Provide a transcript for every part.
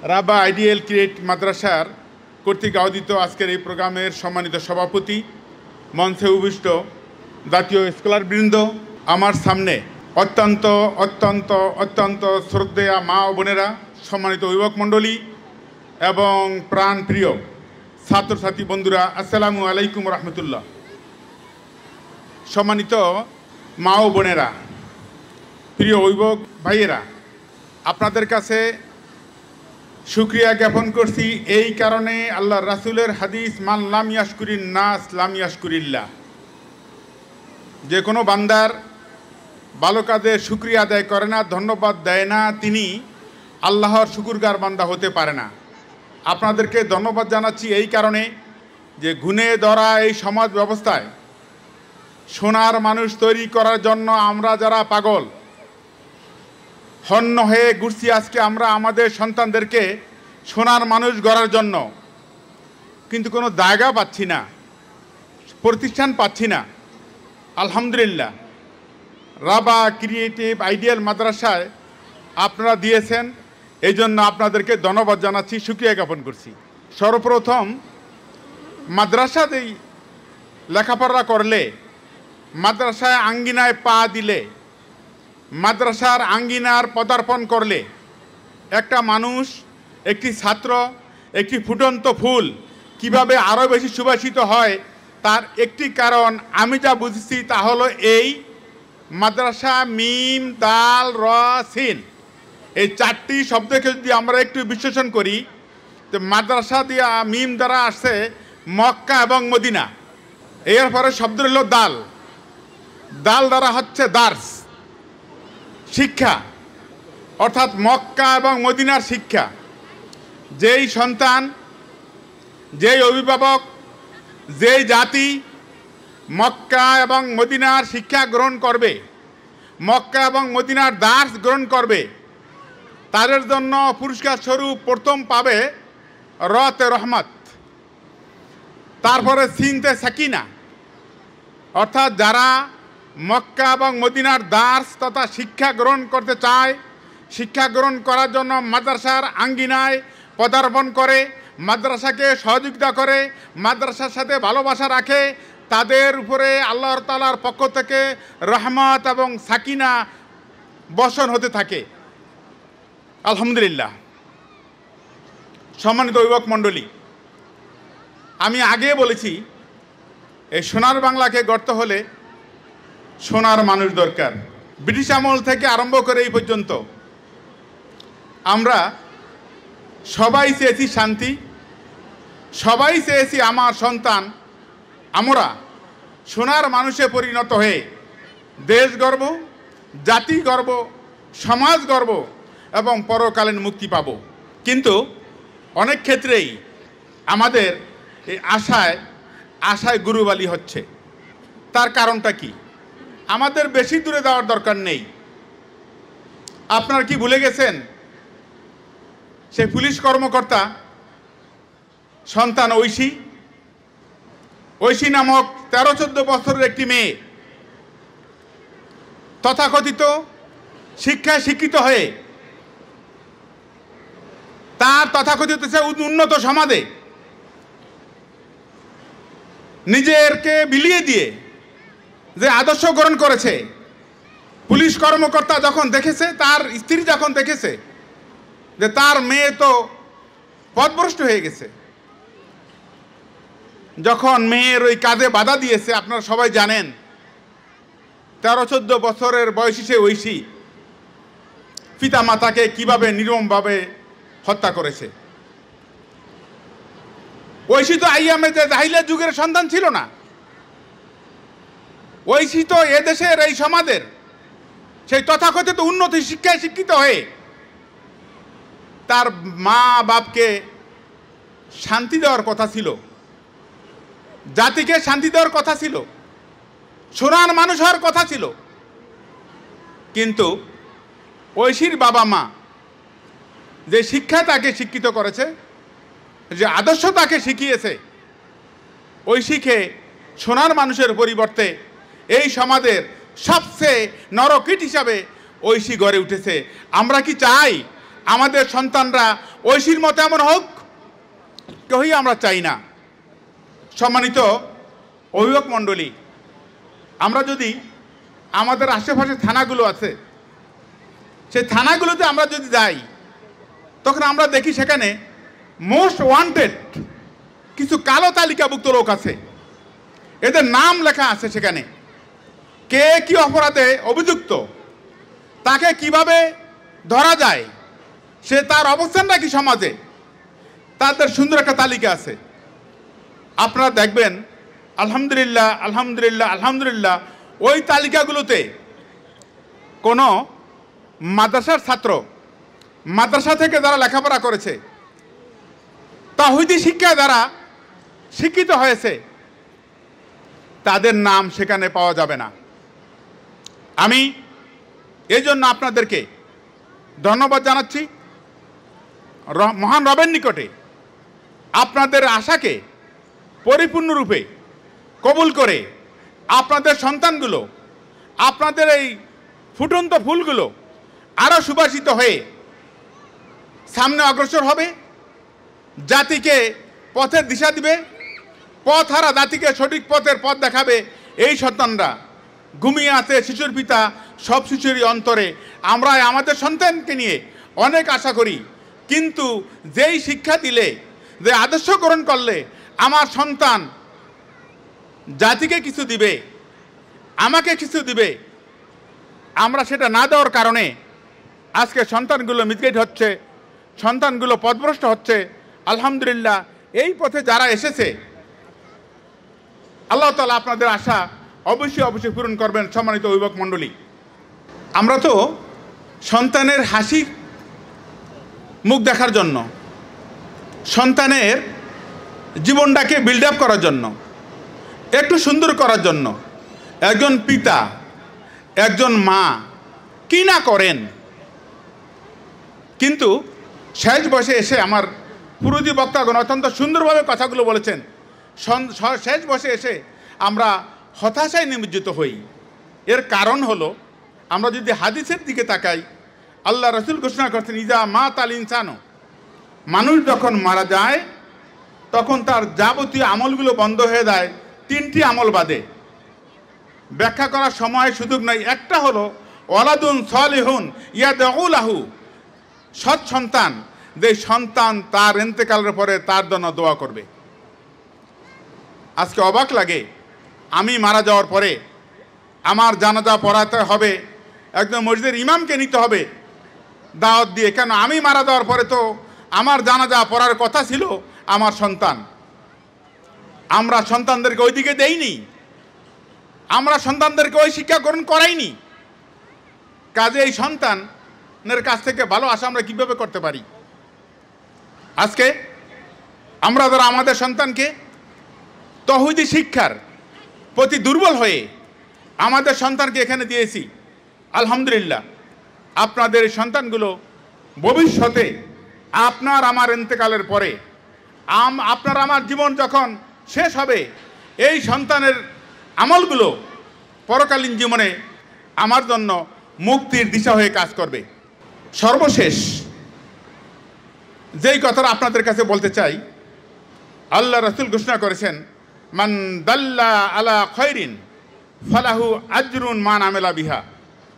রাবা ideal create মাদ্রাসার কর্তৃক আয়োজিত আজকের এই প্রোগ্রামের সম্মানিত সভাপতি, মঞ্চে উপবিষ্ট জাতীয় স্কলারবৃন্দ, আমার সামনে অত্যন্ত অত্যন্ত অত্যন্ত শ্রদ্ধেয়া মা ও বোনেরা, সম্মানিত অভিভাবক মণ্ডলী এবং প্রাণপ্রিয় ছাত্রছাত্রী বন্ধুরা, আসসালামু আলাইকুম রহমতুল্লাহ। সম্মানিত মা ও বোনেরা, প্রিয় অভিভাবক ভাইয়েরা, আপনাদের কাছে শুকরিয়া জ্ঞাপন করছি এই কারণে, আল্লাহ রাসূলের হাদিস, মান লাম ইয়াশকুরিন নাস লাম ইয়াশকুরিল্লাহ। যে কোনো বান্দার ভালো কাজে শুকরিয়া আদায় করে না, ধন্যবাদ দেয় না, তিনি আল্লাহর শুকুরগার বান্দা হতে পারে না। আপনাদেরকে ধন্যবাদ জানাচ্ছি এই কারণে যে গুণে ধরা এই সমাজ ব্যবস্থায় সোনার মানুষ তৈরি করার জন্য আমরা যারা পাগল হন্য হয়ে ঘুরছি, আজকে আমরা আমাদের সন্তানদেরকে সোনার মানুষ গড়ার জন্য, কিন্তু কোনো জায়গা পাচ্ছি না, প্রতিষ্ঠান পাচ্ছি না। আলহামদুলিল্লাহ, রাবা ক্রিয়েটিভ আইডিয়াল মাদ্রাসায় আপনারা দিয়েছেন, এই জন্য আপনাদেরকে ধন্যবাদ জানাচ্ছি, শুকরিয়া জ্ঞাপন করছি। সর্বপ্রথম মাদ্রাসাতেই লেখাপড়া করলে, মাদ্রাসায় আঙ্গিনায় পা দিলে, মাদ্রাসার আঙ্গিনার পদার্পণ করলে একটা মানুষ, একটি ছাত্র, একটি ফুটন্ত ফুল কিভাবে আরও বেশি সুবাসিত হয়, তার একটি কারণ আমি যা বুঝেছি তা হলো এই মাদ্রাসা, মিম দাল র সিন, এই চারটি শব্দকে যদি আমরা একটু বিশ্লেষণ করি, তো মাদ্রাসা দিয়া মিম দ্বারা আসছে মক্কা এবং মদিনা, এরপরে শব্দ হলো দাল, দাল দ্বারা হচ্ছে দার্স, শিক্ষা, অর্থাৎ মক্কা এবং মদিনার শিক্ষা। যেই সন্তান, যেই অভিভাবক, যেই জাতি মক্কা এবং মদিনার শিক্ষা গ্রহণ করবে, মক্কা এবং মদিনার দার্স গ্রহণ করবে, তাদের জন্য পুরস্কার স্বরূপ প্রথম পাবে রতে রহমত, তারপরে সিনতে সাকিনা, অর্থাৎ যারা মক্কা এবং মদিনার দার্স তথা শিক্ষা গ্রহণ করতে চায়, শিক্ষা গ্রহণ করার জন্য মাদ্রাসার আঙ্গিনায় পদার্পণ করে, মাদ্রাসাকে সহযোগিতা করে, মাদ্রাসার সাথে ভালোবাসা রাখে, তাদের উপরে আল্লাহ তাআলার পক্ষ থেকে রহমত এবং সাকিনা বর্ষণ হতে থাকে। আলহামদুলিল্লাহ। সম্মানিত অভিভাবক মণ্ডলী, আমি আগে বলেছি এই সোনার বাংলাকে গড়তে হলে সোনার মানুষ দরকার। ব্রিটিশ আমল থেকে আরম্ভ করে এই পর্যন্ত আমরা সবাই চেয়েছি শান্তি, সবাই চেয়েছি আমার সন্তান আমরা সোনার মানুষে পরিণত হয়ে দেশ গর্ব, জাতি গর্ব, সমাজ গর্ব এবং পরকালীন মুক্তি পাব। কিন্তু অনেক ক্ষেত্রেই আমাদের এই আশায় গুরুবালি হচ্ছে। তার কারণটা কি? আমাদের বেশি দূরে যাওয়ার দরকার নেই। আপনারা কি ভুলে গেছেন সে পুলিশ কর্মকর্তা সন্তান ঐশী নামক 13-14 বছরের একটি মেয়ে তথাকথিত শিক্ষায় শিক্ষিত হয়ে তার তথাকথিত সে উন্নত সমাজে নিজেরকে বিলিয়ে দিয়ে যে আদর্শ গ্রহণ করেছে, পুলিশ কর্মকর্তা যখন দেখেছে, তার স্ত্রী যখন দেখেছে যে তার মেয়ে তো পথভ্রষ্ট হয়ে গেছে, যখন মেয়ের ওই কাজে বাধা দিয়েছে, আপনারা সবাই জানেন 13-14 বছরের বয়সী সে ঐশী পিতা মাতাকে কিভাবে নির্মমভাবে হত্যা করেছে। ঐশী তো আইয়ামে জাহিলিয়াত যুগের সন্তান ছিল না। ঐশী তো এদেশের, এই সমাজের সেই তথাকথিত উন্নত শিক্ষায় শিক্ষিত হয়ে তার মা বাপকে শান্তি দেওয়ার কথা ছিল, জাতিকে শান্তি দেওয়ার কথা ছিল, সোনার মানুষ হওয়ার কথা ছিল। কিন্তু ঐশীর বাবা মা যে শিক্ষা তাকে শিক্ষিত করেছে, যে আদর্শ তাকে শিখিয়েছে, ঐশীকে সোনার মানুষের পরিবর্তে এই সমাজের সবচেয়ে নরকীট হিসাবে ঐশী গড়ে উঠেছে। আমরা কি চাই আমাদের সন্তানরা ঐশীর মতো এমন হোক, কেউই আমরা চাই না। সম্মানিত অভিভাবক মণ্ডলী, আমরা যদি আমাদের আশেপাশে থানাগুলো আছে, সেই থানাগুলোতে আমরা যদি যাই, তখন আমরা দেখি সেখানে মোস্ট ওয়ান্টেড কিছু কালো তালিকাভুক্ত লোক আছে, এদের নাম লেখা আছে সেখানে। কে কি অপরাধে অভিযুক্ত, তাকে কিভাবে ধরা যায়, সে তার অবস্থানটা কি সমাজে, তাদের সুন্দর একটা তালিকা আছে। আপনারা দেখবেন আলহামদুলিল্লাহ আলহামদুলিল্লাহ আলহামদুলিল্লাহ, ওই তালিকাগুলোতে কোনো মাদ্রাসার ছাত্র, মাদ্রাসা থেকে যারা লেখাপড়া করেছে, তাওহীদি শিক্ষা দ্বারা শিক্ষিত হয়েছে, তাদের নাম সেখানে পাওয়া যাবে না। আমি এই জন্য আপনাদেরকে ধন্যবাদ জানাচ্ছি। মহান রবের নিকটে আপনাদের আশাকে পরিপূর্ণরূপে কবুল করে আপনাদের সন্তানগুলো, আপনাদের এই ফুটন্ত ফুলগুলো আরও সুবাসিত হয়ে সামনে অগ্রসর হবে, জাতিকে পথের দিশা দিবে, পথ হারা জাতিকে সঠিক পথের পথ দেখাবে। এই সন্তানরা ঘুমিয়ে আছে শিশুর পিতা সব শিশুরই অন্তরে। আমরা আমাদের সন্তানকে নিয়ে অনেক আশা করি, কিন্তু যেই শিক্ষা দিলে, যে আদর্শ গ্রহণ করলে আমার সন্তান জাতিকে কিছু দিবে, আমাকে কিছু দিবে, আমরা সেটা না দেওয়ার কারণে আজকে সন্তানগুলো মিসগাইড হচ্ছে, সন্তানগুলো পথভ্রষ্ট হচ্ছে। আলহামদুলিল্লাহ, এই পথে যারা এসেছে, আল্লাহ তাআলা আপনাদের আশা অবশ্যই অবশ্যই পূরণ করবেন। সম্মানিত অভিভাবক মণ্ডলী, আমরা তো সন্তানের হাসি মুখ দেখার জন্য, সন্তানের জীবনটাকে বিল্ড আপ করার জন্য, একটু সুন্দর করার জন্য একজন পিতা, একজন মা কি না করেন। কিন্তু শেষ বয়সে এসে আমার পুরোধী বক্তাগণ অত্যন্ত সুন্দরভাবে কথাগুলো বলেছেন। শেষ বয়সে এসে আমরা হতাশায় নিমজ্জিত হই। এর কারণ হলো, আমরা যদি হাদিসের দিকে তাকাই, আল্লাহ রাসূল ঘোষণা করছেন, ইজা মাতাল ইনসানু, মানুষ যখন মারা যায় তখন তার যাবতীয় আমলগুলো বন্ধ হয়ে যায় তিনটি আমল বাদে। ব্যাখ্যা করার সময় সুযোগ নাই। একটা হলো ওয়ালাদুন সালিহুন ইয়াদউ লাহু, সৎ সন্তান, যে সন্তান তার ইন্তেকালের পরে তার জন্য দোয়া করবে। আজকে অবাক লাগে, আমি মারা যাওয়ার পরে আমার জানাজা পড়াতে হবে, একজন মসজিদের ইমামকে নিতে হবে দাওয়াত দিয়ে। কেন? আমি মারা যাওয়ার পরে তো আমার জানাজা পড়ার কথা ছিল আমার সন্তান। আমরা সন্তানদেরকে ওই দিকে দেইনি, আমরা সন্তানদেরকে ওই শিক্ষা গ্রহণ করাইনি। কাজে এই সন্তানের কাছ থেকে ভালো আশা আমরা কীভাবে করতে পারি? আজকে আমরা যারা আমাদের সন্তানকে তাওহীদি শিক্ষার প্রতি দুর্বল হয়ে আমাদের সন্তানকে এখানে দিয়েছি, আলহামদুলিল্লাহ, আপনাদের এই সন্তানগুলো ভবিষ্যতে আপনার আমার ইন্তেকালের পরে, আপনার আমার জীবন যখন শেষ হবে, এই সন্তানের আমলগুলো পরকালীন জীবনে আমার জন্য মুক্তির দিশা হয়ে কাজ করবে। সর্বশেষ যেই কথাটা আপনাদের কাছে বলতে চাই, আল্লাহ রাসূল ঘোষণা করেছেন, মান দাল্লা আলা খায়রিন ফালাহু আজরুন মান আমিলা বিহা,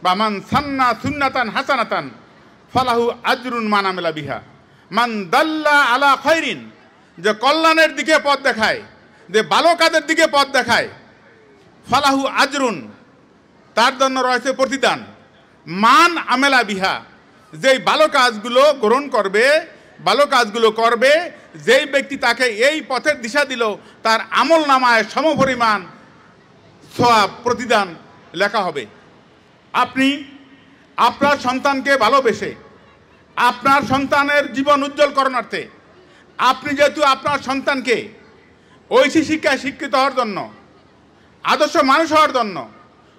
বা মান সান্না সুন্নাতান হাসানাতান ফালাহু আজরুন মান আমিলা বিহা। মান দাল্লা আলা খায়রিন, যে কল্যাণের দিকে পথ দেখায়, যে ভালো কাজের দিকে পথ দেখায়, ফালাহু আজরুন, তার জন্য রয়েছে প্রতিদান। মান আমেলা বিহা, যেই ভালো কাজগুলো গ্রহণ করবে, ভালো কাজগুলো করবে, যেই ব্যক্তি তাকে এই পথের দিশা দিল, তার আমল নামায় সমপরিমাণ সওয়াব প্রতিদান লেখা হবে। আপনি আপনার সন্তানকে ভালোবেসে, আপনার সন্তানের জীবন উজ্জ্বল করণার্থে, আপনি যেহেতু আপনার সন্তানকে ঐশী শিক্ষায় শিক্ষিত হওয়ার জন্য, আদর্শ মানুষ হওয়ার জন্য,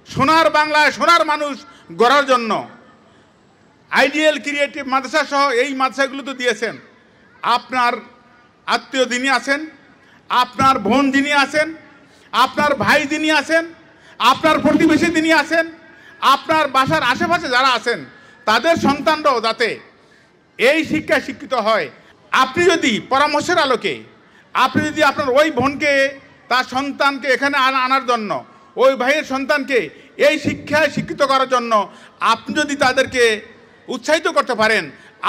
সোনার বাংলায় সোনার মানুষ গড়ার জন্য আইডিয়াল ক্রিয়েটিভ মাদ্রাসা সহ এই মাদ্রাসাগুলো তো দিয়েছেন। আপনার আত্মীয় যিনি আছেন, আপনার বোন যিনি আছেন, আপনার ভাই যিনি আছেন, আপনার প্রতিবেশী যিনি আছেন, আপনার বাসার আশেপাশে যারা আছেন, তাদের সন্তানরাও যাতে এই শিক্ষায় শিক্ষিত হয়। আপনি যদি পরামর্শের আলোকে আপনি যদি আপনার ওই বোনকে তার সন্তানকে এখানে আনার জন্য, ওই ভাইয়ের সন্তানকে এই শিক্ষায় শিক্ষিত করার জন্য আপনি যদি তাদেরকে উৎসাহিত করতে পারেন,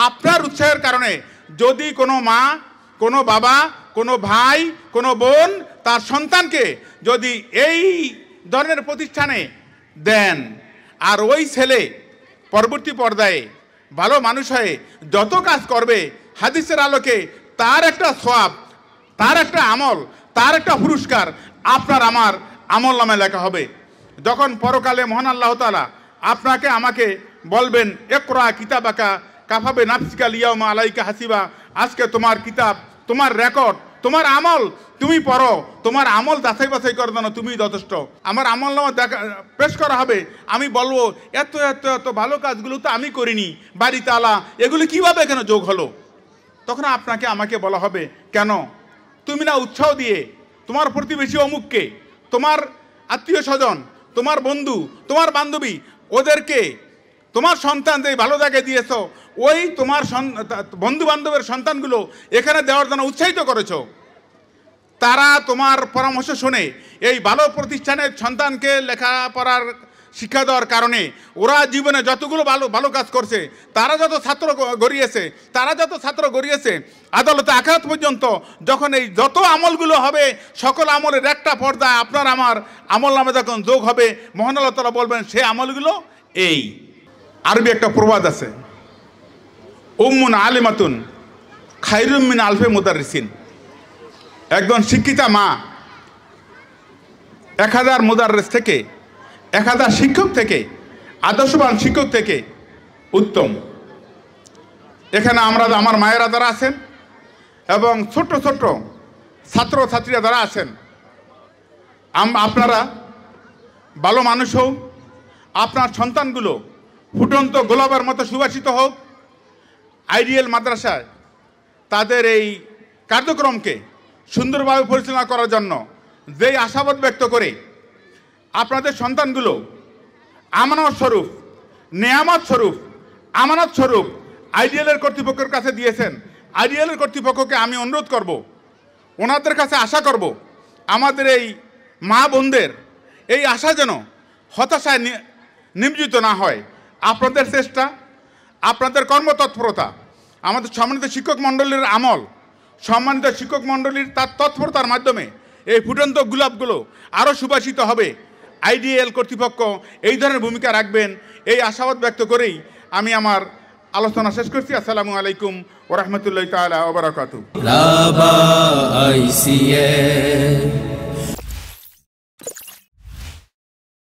আপনার উৎসাহের কারণে যদি কোনো মা, কোনো বাবা, কোনো ভাই, কোনো বোন তার সন্তানকে যদি এই ধরনের প্রতিষ্ঠানে দেন, আর ওই ছেলে পরবর্তী পর্যায়ে ভালো মানুষ হয়ে যত কাজ করবে হাদিসের আলোকে তার একটা সওয়াব, তার একটা আমল, তার একটা পুরস্কার আপনার আমার আমল নামে লেখা হবে। যখন পরকালে মহান আল্লাহ তাআলা আপনাকে আমাকে বলবেন, ইকরা কিতাবাকা কাফা বিনাফসিকা আল-ইয়াওমা আলাইকা হাসিবা, আজকে তোমার কিতাব, তোমার রেকর্ড, তোমার আমল তুমি পড়ো, তোমার আমল যাচাই বাছাই করার জন্য তুমি যথেষ্ট। আমার আমল নামা পেশ করা হবে, আমি বলবো এত এত এত ভালো কাজগুলো তো আমি করিনি, বাড়ি তালা, এগুলি কিভাবে এখানে যোগ হলো? তখন আপনাকে আমাকে বলা হবে, কেন তুমি না উৎসাহ দিয়ে তোমার প্রতিবেশী অমুককে, তোমার আত্মীয় স্বজন, তোমার বন্ধু, তোমার বান্ধবী, ওদেরকে তোমার সন্তান যে ভালো জায়গায় দিয়েছ, ওই তোমার বন্ধু বান্ধবের সন্তানগুলো এখানে দেওয়ার জন্য উৎসাহিত করেছো। তারা তোমার পরামর্শ শুনে এই ভালো প্রতিষ্ঠানের সন্তানকে লেখাপড়ার শিক্ষা দেওয়ার কারণে ওরা জীবনে যতগুলো ভালো ভালো কাজ করছে, তারা যত ছাত্র গড়িয়েছে আদালতে আখিরাত পর্যন্ত, যখন এই যত আমলগুলো হবে সকল আমলের একটা পর্দায় আপনার আমার আমল নামে যখন যোগ হবে, মহান আল্লাহ তাআলা বলবেন সে আমলগুলো এই। আরবি একটা প্রবাদ আছে, উম্মুন আলিমাতুন খায়রুম মিন আলফে মুদাররিসিন। একজন শিক্ষিতা মা 1000 মুদাররিস থেকে, 1000 শিক্ষক থেকে, আদর্শবান শিক্ষক থেকে উত্তম। এখানে আমার মায়েরা যারা আছেন এবং ছোট্ট ছোট্ট ছাত্র ছাত্রীরা যারা আছেন, আপনারা ভালো মানুষ হোক, আপনার সন্তানগুলো ফুটন্ত গোলাপের মতো সুবাসিত হোক। আইডিয়াল মাদ্রাসায় তাদের এই কার্যক্রমকে সুন্দরভাবে পরিচালনা করার জন্য যেই আশাবাদ ব্যক্ত করে আপনাদের সন্তানগুলো আমানত স্বরূপ, নেয়ামত স্বরূপ, আমানত স্বরূপ আইডিয়ালের কর্তৃপক্ষের কাছে দিয়েছেন, আইডিয়ালের কর্তৃপক্ষকে আমি অনুরোধ করব, ওনাদের কাছে আশা করব, আমাদের এই মা বোনদের এই আশা যেন হতাশায় নিমজ্জিত না হয়। আপনাদের চেষ্টা, আপনাদের কর্মতৎপরতা, আমাদের সম্মানিত শিক্ষক মণ্ডলীর আমল, সম্মানিত শিক্ষক মণ্ডলীর তার তৎপরতার মাধ্যমে এই ফুটন্ত গোলাপগুলো আরও সুবাসিত হবে। আইডিএল কর্তৃপক্ষ এই ধরনের ভূমিকা রাখবেন, এই আশাবাদ ব্যক্ত করেই আমি আমার আলোচনা শেষ করছি। আসসালামু আলাইকুম ওয়া রাহমাতুল্লাহি তাআলা ওয়া বারাকাতুহু।